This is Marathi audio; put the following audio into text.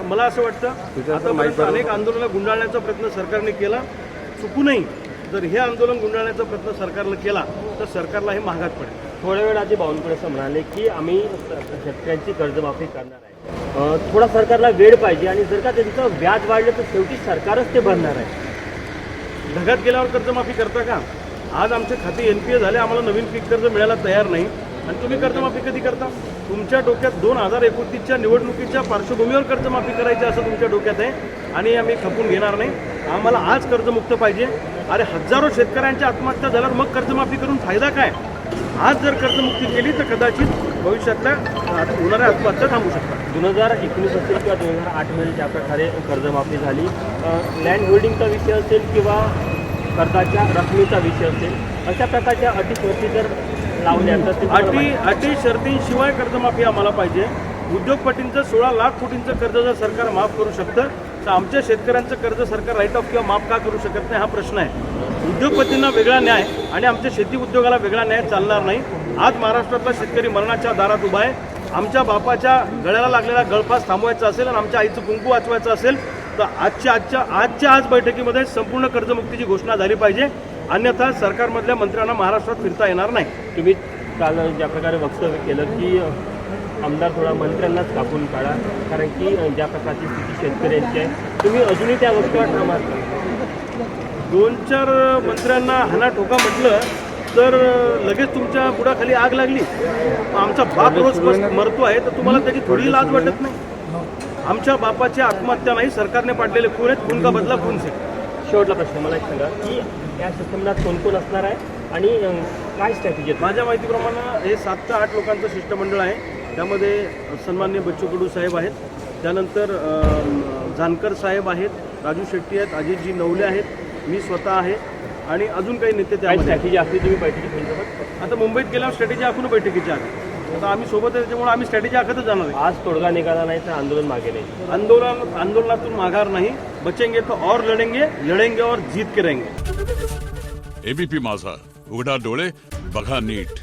मला असं वाटतं आतापर्यंत अनेक आंदोलनं गुंडाळण्याचा प्रयत्न सरकारने केला, चुकूनही जर हे आंदोलन गुंडाळण्याचा प्रयत्न सरकारनं केला तर सरकारला हे महागात पडेल. थोड्या वेळ आधी बावनकुळे असं म्हणाले की आम्ही शेतकऱ्यांची कर्जमाफी करणार आहे. थोडा सरकारला वेळ पाहिजे आणि जर का त्यांचं व्याज वाढलं तर शेवटी सरकारच ते भरणार आहे. ढगात गेल्यावर कर्जमाफी करता का? आज आमचे खाते NPA झाले, आम्हाला नवीन पीक कर्ज मिळायला तयार नाही आणि तुम्ही कर्जमाफी कधी करता? तुमच्या डोक्यात 2029च्या निवडणुकीच्या पार्श्वभूमीवर कर्जमाफी करायची असं तुमच्या डोक्यात आहे आणि आम्ही खपून घेणार नाही. आम्हाला आज कर्जमुक्त पाहिजे. अरे हजारो शेतकऱ्यांच्या आत्महत्या झाल्यावर मग कर्जमाफी करून फायदा काय? आज जर कर्जमुक्ती केली तर कदाचित भविष्यातल्या होणाऱ्या आत्महत्या थांबू शकतात. 2019 असेल किंवा 2008 मध्ये ज्या प्रकारे कर्जमाफी झाली, लँड होल्डिंगचा विषय असेल किंवा कर्जाच्या रकमेचा विषय असेल, अशा प्रकारच्या अटी शर्ती जर लावल्या तर अटी शर्तींशिवाय कर्जमाफी आम्हाला पाहिजे. उद्योगपतींचं 16 लाख कोटींचं कर्ज जर सरकार माफ करू शकतं तर आमच्या शेतकऱ्यांचं कर्ज सरकार राईट ऑफ किंवा माफ का करू शकत नाही हा प्रश्न आहे. उद्योगपतींना वेगळा न्याय आणि आमच्या शेती उद्योगाला वेगळा न्याय चालणार नाही. आज महाराष्ट्रातला शेतकरी मरणाच्या दारात उभा आहे. आमच्या बापाच्या गळ्याला लागलेला गळफास थांबवायचा असेल आणि आमच्या आईचं कुंकू वाचवायचं असेल तर आज बैठकीमध्ये संपूर्ण कर्जमुक्तीची घोषणा झाली पाहिजे. अन्यथा सरकारमधल्या मंत्र्यांना महाराष्ट्रात फिरता येणार नाही. तुम्ही काल ज्या प्रकारे वक्तव्य केलं की आमदार थोडा मंत्र्यांनाच कापून काढा, कारण की ज्या प्रकारची स्थिती शेतकऱ्यांची आहे, तुम्ही अजूनही त्या गोष्टीवर ठाम आहात? 2-4 मंत्र्यांना हाना ठोका म्हटलं तर लगेच तुमच्या बुडाखाली आग लागली. आमचा बाप रोज मरतो आहे तर तुम्हाला त्याची थोडी लाज वाटत नाही? आमच्या बापाची आत्महत्या नाही, सरकारने पाडलेले खून आहेत. खून का बदला खून से. शेवटला प्रश्न मला एक सांगा की या शिष्टमंडळात कोण कोण असणार आहे आणि काय स्ट्रॅटेजी आहे? माझ्या माहितीप्रमाणे हे 7 ते 8 लोकांचं शिष्टमंडळ आहे. त्यामध्ये सन्माननीय बच्चू कडू साहेब आहेत, त्यानंतर जानकर साहेब आहेत, राजू शेट्टी आहेत, अजितजी नवले आहेत, मी स्वतः आहे आणि अजून काही नेते. काय स्ट्रॅटेजी असली तुम्ही बैठकीत घेऊन? आता मुंबईत गेल्यावर स्ट्रॅटेजी आखून बैठकीची आहे. आता आम्ही सोबत आहे त्याच्यामुळे आम्ही स्ट्रॅटेजी आखतच जाणार आहे. आज तोडगा निघाला नाही तर आंदोलन मागे नाही. आंदोलनातून माघार नाही. बचेंगे तो और लढेंगे और जीत के रहेंगे. ABP माझा, उघडा डोळे बघा नीट.